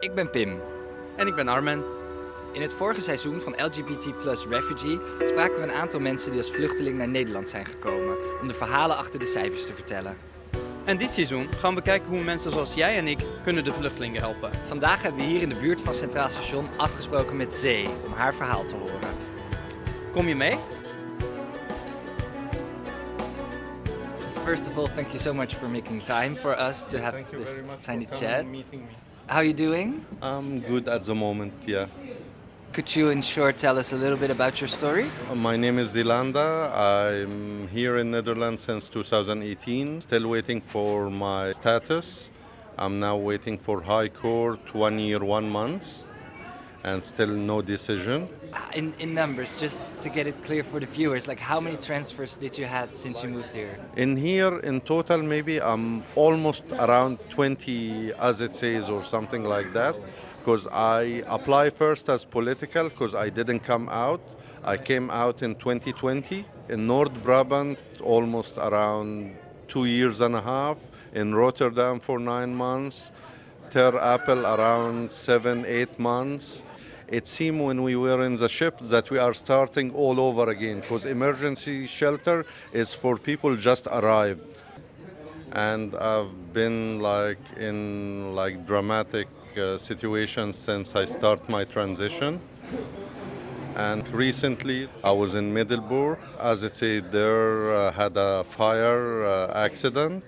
Ik ben Pim. En ik ben Armen. In het vorige seizoen van LGBT+REFUGEE spraken we een aantal mensen die als vluchteling naar Nederland zijn gekomen om de verhalen achter de cijfers te vertellen. En dit seizoen gaan we kijken hoe mensen zoals jij en ik kunnen de vluchtelingen helpen. Vandaag hebben we hier in de buurt van Centraal Station afgesproken met Zee om haar verhaal te horen. Kom je mee? First of all, thank you so much for making time for us to have Thank you this very much tiny for chat. meeting me. How are you doing? I'm good at the moment, yeah. Could you in short tell us a little bit about your story? My name is Zeelanda. I'm here in Netherlands since 2018. Still waiting for my status. I'm now waiting for High Court 1 year, 1 month. And still no decision. In numbers, just to get it clear for the viewers, like how many transfers did you had since you moved here? In here, in total, maybe I'm almost around 20, as it says, or something like that. Because I apply first as political, because I didn't come out. I came out in 2020. In North Brabant, almost around 2 years and a half. In Rotterdam for 9 months. Ter Apel around 7, 8 months. It seemed when we were in the ship that we are starting all over again, because emergency shelter is for people just arrived. And I've been in dramatic situations since I start my transition. And recently I was in Middelburg, as it said there, had a fire accident,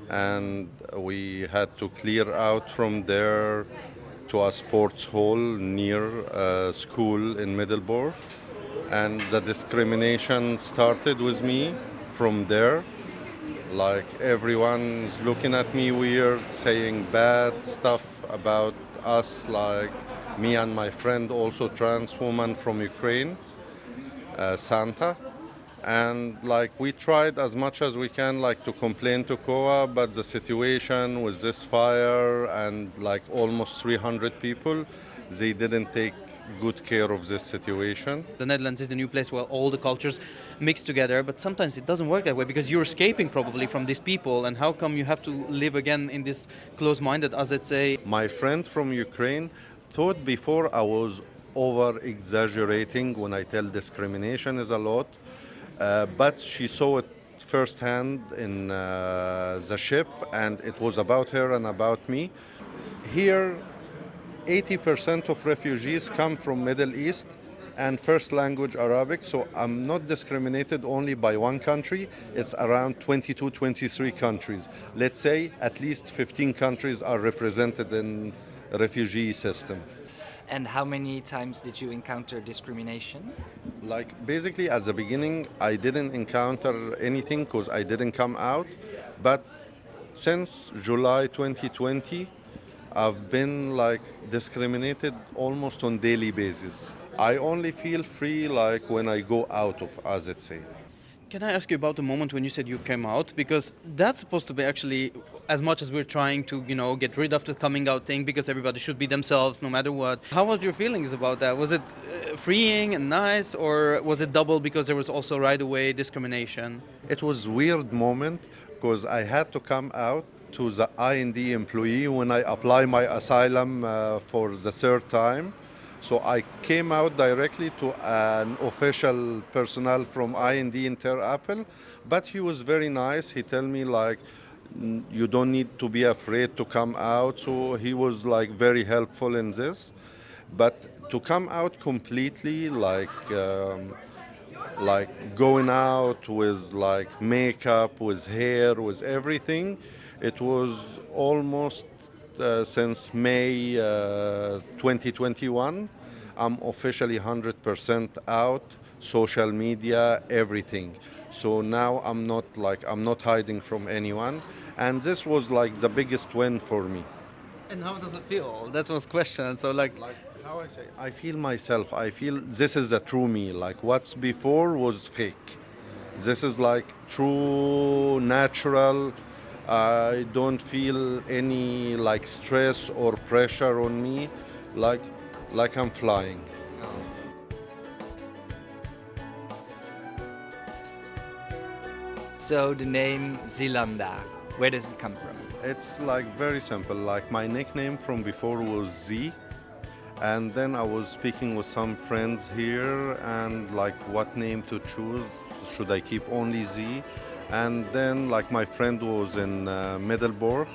and we had to clear out from there to a sports hall near a school in Middelburg. And the discrimination started with me from there. Like everyone's looking at me weird, saying bad stuff about us, like me and my friend, also trans woman from Ukraine, Santa. And we tried as much as we can to complain to COA, but the situation with this fire and almost 300 people, they didn't take good care of this situation. The Netherlands is the new place where all the cultures mix together, but sometimes it doesn't work that way because you're escaping probably from these people, and how come you have to live again in this close-minded, as it say? My friend from Ukraine thought before I was over-exaggerating when I tell discrimination is a lot. But she saw it firsthand in the ship, and it was about her and about me. Here, 80% of refugees come from Middle East and first language Arabic, so I'm not discriminated only by one country. It's around 22, 23 countries. Let's say at least 15 countries are represented in refugee system. And how many times did you encounter discrimination? Basically at the beginning I didn't encounter anything because I didn't come out, but since July 2020 I've been discriminated almost on daily basis. I only feel free when I go out of, as it say. Can I ask you about the moment when you said you came out? Because that's supposed to be actually, as much as we're trying to, get rid of the coming out thing, because everybody should be themselves no matter what. How was your feelings about that? Was it freeing and nice, or was it double because there was also right away discrimination? It was a weird moment because I had to come out to the IND employee when I apply my asylum for the third time. So I came out directly to an official personnel from IND in Ter Apel, but he was very nice. He told me you don't need to be afraid to come out. So he was very helpful in this. But to come out completely, going out with makeup, with hair, with everything, it was almost since May 2021, I'm officially 100% out, social media, everything. So now I'm not hiding from anyone, and this was the biggest win for me. And how does it feel? That was question. So how I say, I feel myself. I feel this is the true me. What's before was fake. This is true, natural. I don't feel any stress or pressure on me, like I'm flying. So the name Zeelanda, where does it come from? It's like very simple. Like my nickname from before was Z, and then I was speaking with some friends here and like what name to choose. Should I keep only Z? And then like my friend was in Middelburg,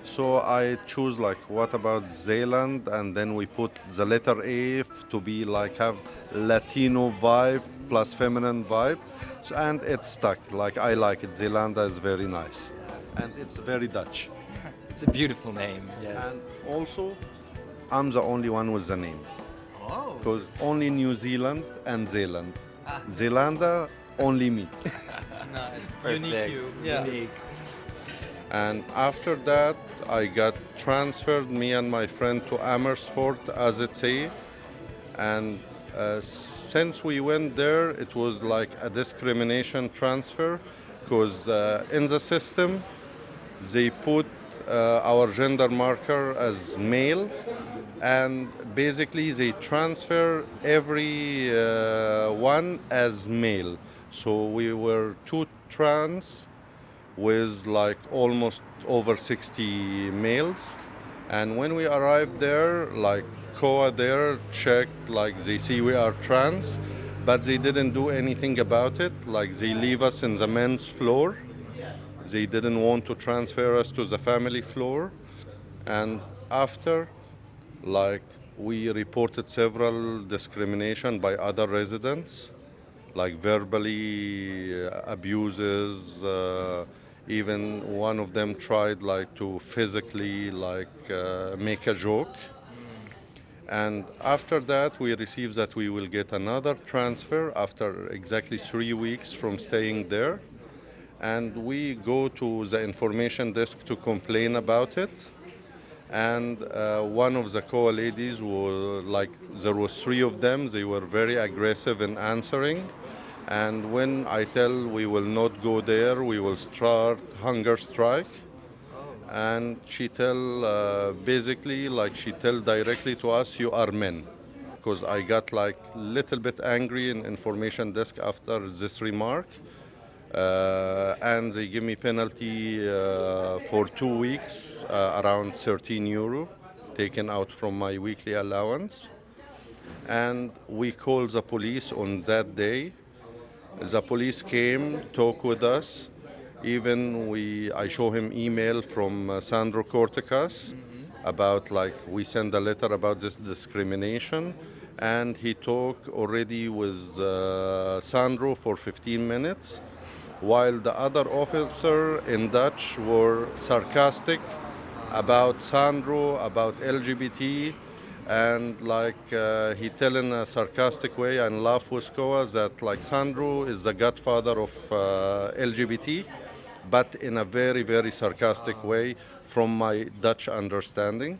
so I choose like what about Zeeland, and then we put the letter A to be like have Latino vibe plus feminine vibe, so, and it stuck. Like I like it. Zeelanda is very nice, and it's very Dutch. It's a beautiful name, yes. And also, I'm the only one with the name, Oh. because only New Zealand and Zeeland. Ah. Zeelanda, only me. Nice. Perfect. Unique you. Yeah. Unique. And after that, I got transferred, me and my friend, to Amersfoort, as it say. And since we went there, it was like a discrimination transfer, because in the system, they put our gender marker as male, and basically they transfer every one as male. So we were two trans with like almost over 60 males, and when we arrived there, like COA there checked, like they see we are trans, but they didn't do anything about it. Like they leave us in the men's floor. They didn't want to transfer us to the family floor. And after, like, we reported several discrimination by other residents, like verbally abuses. Even one of them tried like to physically make a joke. And after that, we received that we will get another transfer after exactly 3 weeks from staying there. And we go to the information desk to complain about it. And one of the COA ladies were like, there was 3 of them, they were very aggressive in answering. And when I tell we will not go there, we will start hunger strike. And she tell, basically, like she tell directly to us, you are men. Because I got like little bit angry in information desk after this remark. And they give me penalty for 2 weeks, around 13 euro, taken out from my weekly allowance. And we called the police on that day. The police came, talked with us. Even I show him email from Sandro Corticas about like we send a letter about this discrimination, and he talked already with Sandro for 15 minutes, while the other officer in Dutch were sarcastic about Sandro, about LGBT, and like he tell in a sarcastic way and laugh with COA that like Sandro is the godfather of LGBT, but in a very, very sarcastic way from my Dutch understanding.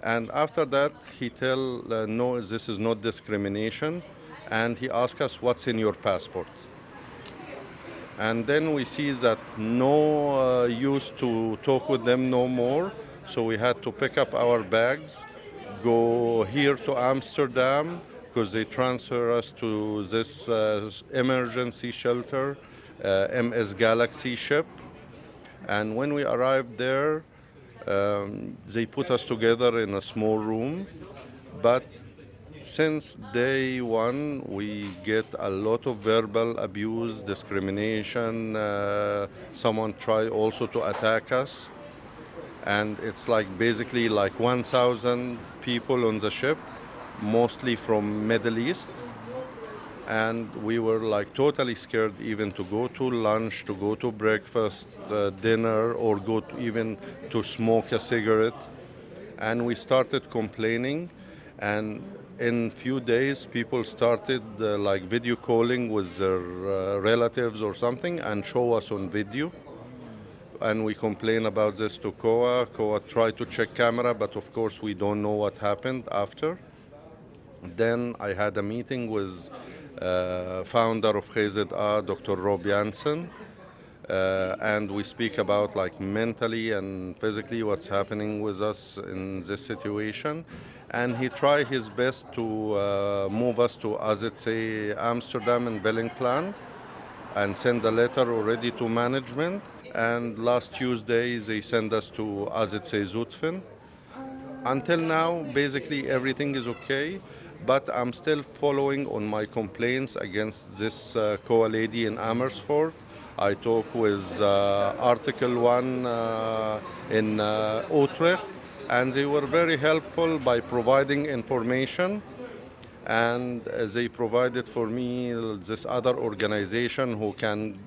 And after that, he tell, no, this is not discrimination. And he asked us, what's in your passport? And then we see that no use to talk with them no more. So we had to pick up our bags, go here to Amsterdam, because they transfer us to this emergency shelter, MS Galaxy ship. And when we arrived there, they put us together in a small room. But since day one, we get a lot of verbal abuse, discrimination. Someone tried also to attack us. And it's like basically like 1,000 people on the ship, mostly from Middle East. And we were like totally scared even to go to lunch, to go to breakfast, dinner, or go even to smoke a cigarette. And we started complaining, and in few days people started like video calling with their relatives or something and show us on video. And we complain about this to COA. COA tried to check camera, but of course we don't know what happened after. Then I had a meeting with founder of GZA, Dr. Rob Jansen, and we speak about like mentally and physically what's happening with us in this situation. And he tried his best to move us to, as it say, Amsterdam and Wellington, and send a letter already to management. And last Tuesday they sent us to, as it says, Zutphen. Until now, basically everything is okay, but I'm still following on my complaints against this COA lady in Amersfoort. I talked with Article 1 in Utrecht, and they were very helpful by providing information. And they provided for me this other organization who can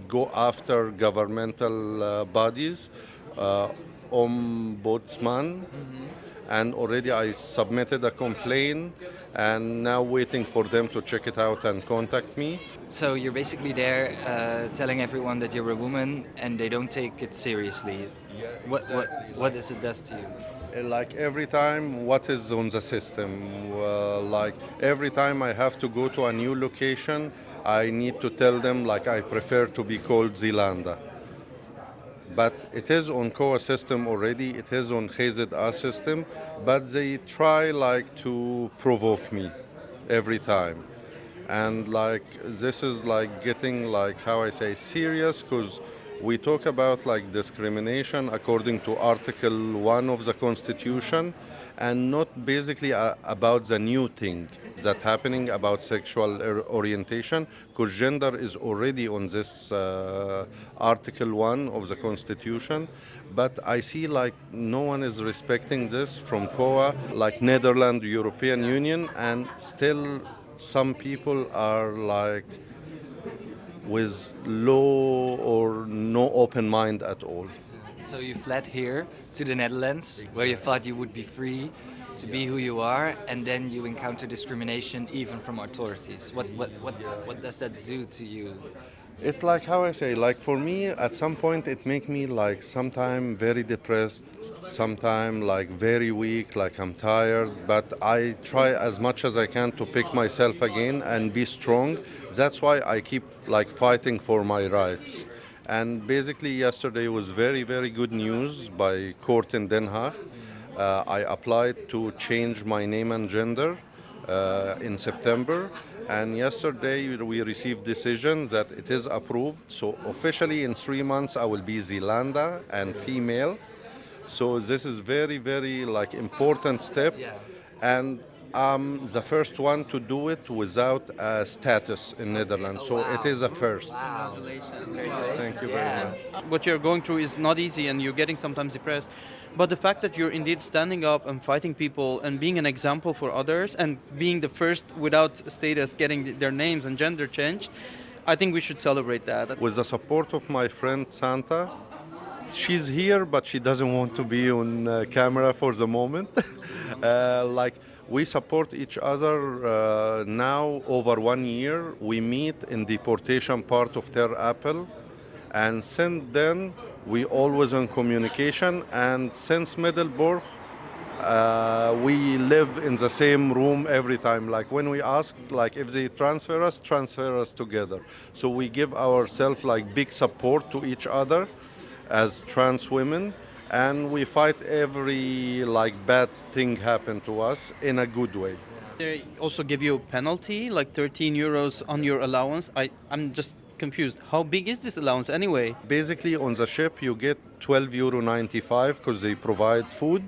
go after governmental bodies, ombudsman, and already I submitted a complaint and now waiting for them to check it out and contact me. So you're basically there telling everyone that you're a woman and they don't take it seriously. What does it does to you? Like every time, what is on the system? Like every time I have to go to a new location, I need to tell them like I prefer to be called Zeelanda. But it is on COA system already, it is on GZA system, but they try like to provoke me every time. And like this is like getting like, how I say, serious, because we talk about like discrimination according to Article 1 of the Constitution, and not basically about the new thing that happening about sexual orientation, because gender is already on this Article 1 of the Constitution. But I see like no one is respecting this from COA, like Netherlands, European Union, and still some people are like with low or no open mind at all. So you fled here to the Netherlands, where you thought you would be free to be who you are, and then you encounter discrimination even from authorities. What does that do to you? It like, how I say, like for me at some point it make me like sometime very depressed, sometime like very weak, like I'm tired, but I try as much as I can to pick myself again and be strong. That's why I keep like fighting for my rights. And basically yesterday was very, very good news by court in Den Haag. I applied to change my name and gender in September, and yesterday we received decision that it is approved. So officially in 3 months I will be Zeelanda and female. So this is very, very like important step, and I'm the first one to do it without a status in Netherlands. So it is a first. Congratulations. Thank you very much. What you're going through is not easy and you're getting sometimes depressed. But the fact that you're indeed standing up and fighting people and being an example for others and being the first without status getting their names and gender changed, I think we should celebrate that. With the support of my friend Santa, she's here, but she doesn't want to be on camera for the moment. Like we support each other now over 1 year. We meet in deportation part of Ter Apel, and since then we always in communication. And since Middelburg, we live in the same room every time. Like when we ask, like if they transfer us together. So we give ourselves like big support to each other as trans women, and we fight every like bad thing happen to us in a good way. They also give you a penalty, like 13 euros on your allowance. I'm just confused. How big is this allowance anyway? Basically on the ship you get €12.95 because they provide food.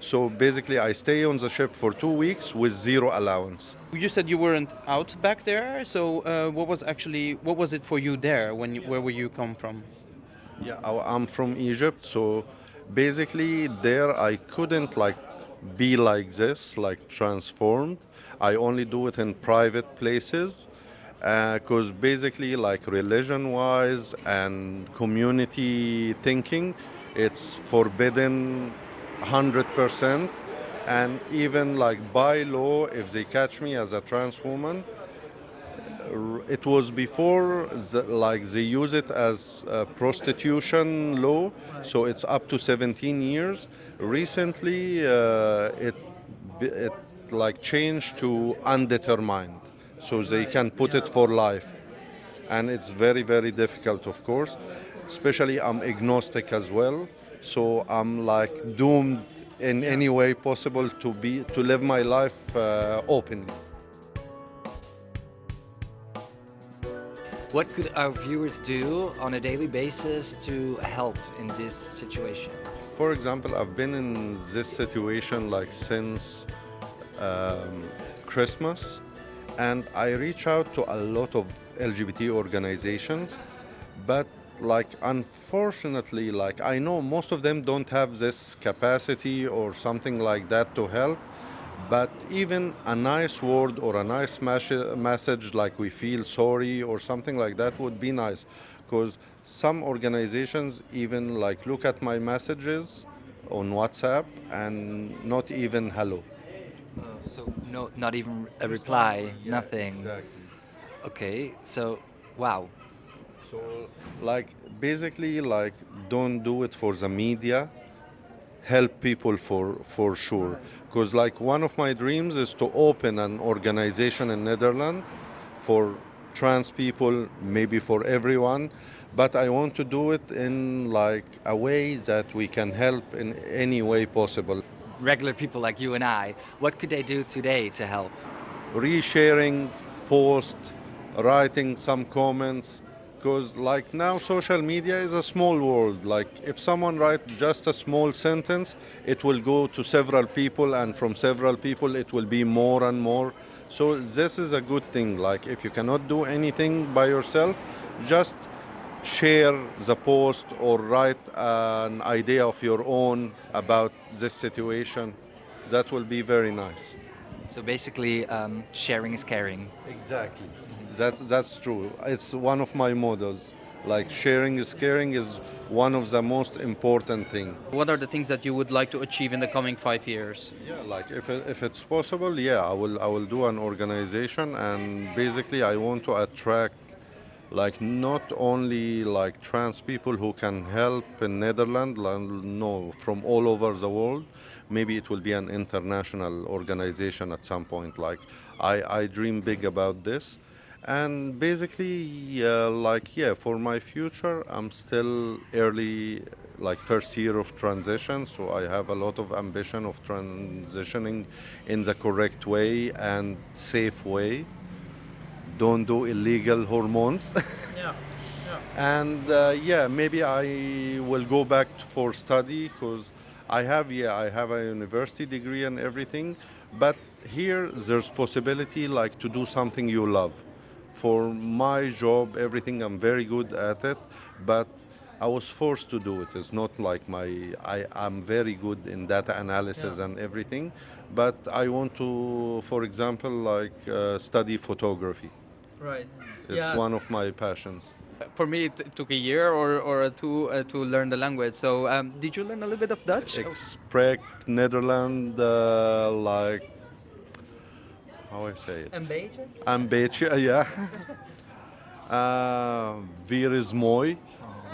So basically I stay on the ship for 2 weeks with zero allowance. You said you weren't out back there, so what was it for you there? Where were you come from? Yeah, I'm from Egypt, so basically there I couldn't like be like this, like transformed. I only do it in private places because basically like religion-wise and community thinking, it's forbidden 100%. And even like by law, if they catch me as a trans woman, it was before like they use it as a prostitution law, so it's up to 17 years. Recently it like changed to undetermined, so they can put it for life, and it's very, very difficult, of course. Especially I'm agnostic as well, so I'm like doomed in any way possible to live my life openly. What could our viewers do on a daily basis to help in this situation? For example, I've been in this situation like since Christmas, and I reach out to a lot of LGBT organizations, but like unfortunately, like I know most of them don't have this capacity or something like that to help. But even a nice word or a nice message like we feel sorry or something like that would be nice, because some organizations even like look at my messages on WhatsApp and not even hello. So no, not even a reply, Yeah, nothing. Exactly. Okay, so wow. So like basically like don't do it for the media. Help people for sure, because like one of my dreams is to open an organization in Netherlands for trans people, maybe for everyone, but I want to do it in like a way that we can help in any way possible. Regular people like you and I, what could they do today to help? Resharing post, writing some comments, because like now social media is a small world. Like if someone writes just a small sentence, it will go to several people, and from several people it will be more and more. So this is a good thing. Like if you cannot do anything by yourself, just share the post or write an idea of your own about this situation. That will be very nice. So basically, sharing is caring. Exactly. That's true. It's one of my mottos. Like sharing is caring is one of the most important thing. What are the things that you would like to achieve in the coming 5 years? Yeah, like if it's possible, yeah, I will do an organization, and basically I want to attract like not only like trans people who can help in Netherlands, like, no, from all over the world. Maybe it will be an international organization at some point. Like I dream big about this. And basically, for my future, I'm still early, like first year of transition, so I have a lot of ambition of transitioning in the correct way and safe way. Don't do illegal hormones. Yeah. And maybe I will go back for study, because I have a university degree and everything, but here there's possibility like to do something you love. For my job, everything, I'm very good at it, but I was forced to do it. It's not like I'm very good in data analysis and everything, but I want to, for example, study photography. Right. It's one of my passions. For me, it took a year or two to learn the language. So, did you learn a little bit of Dutch? Ik spreek Nederland, how I say it? Een beetje? Een beetje, ja. Weer is mooi.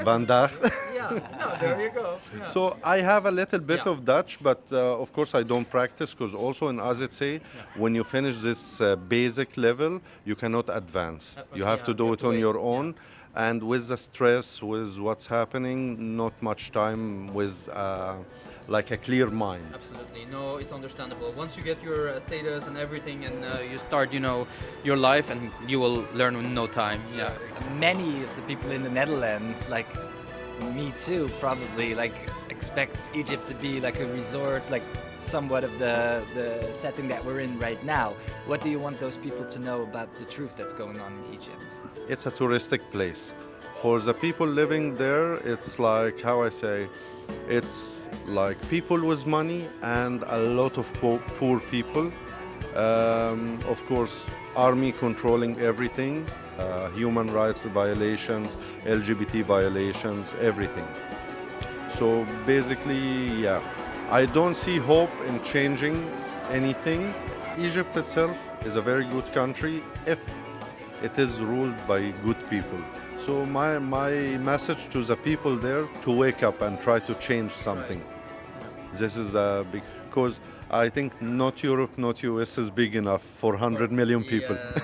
Vandaag. Yeah, no, there you go. Yeah. So I have a little bit Yeah. of Dutch, but of course I don't practice, because also in AZC, when you finish this basic level, you cannot advance. You have to do it on your own. And with the stress, with what's happening, not much time with like a clear mind. Absolutely. No, it's understandable. Once you get your status and everything and you start, your life, and you will learn in no time. Yeah. Many of the people in the Netherlands, like me too, probably like expect Egypt to be like a resort, like somewhat of the setting that we're in right now. What do you want those people to know about the truth that's going on in Egypt? It's a touristic place. For the people living there, it's like, how I say, it's like people with money and a lot of poor people. Of course, army controlling everything, human rights violations, LGBT violations, everything. So basically, yeah, I don't see hope in changing anything. Egypt itself is a very good country if it is ruled by good people. So my message to the people there, to wake up and try to change something. This is a big, because I think not Europe, not US is big enough for 100 million people. Yeah.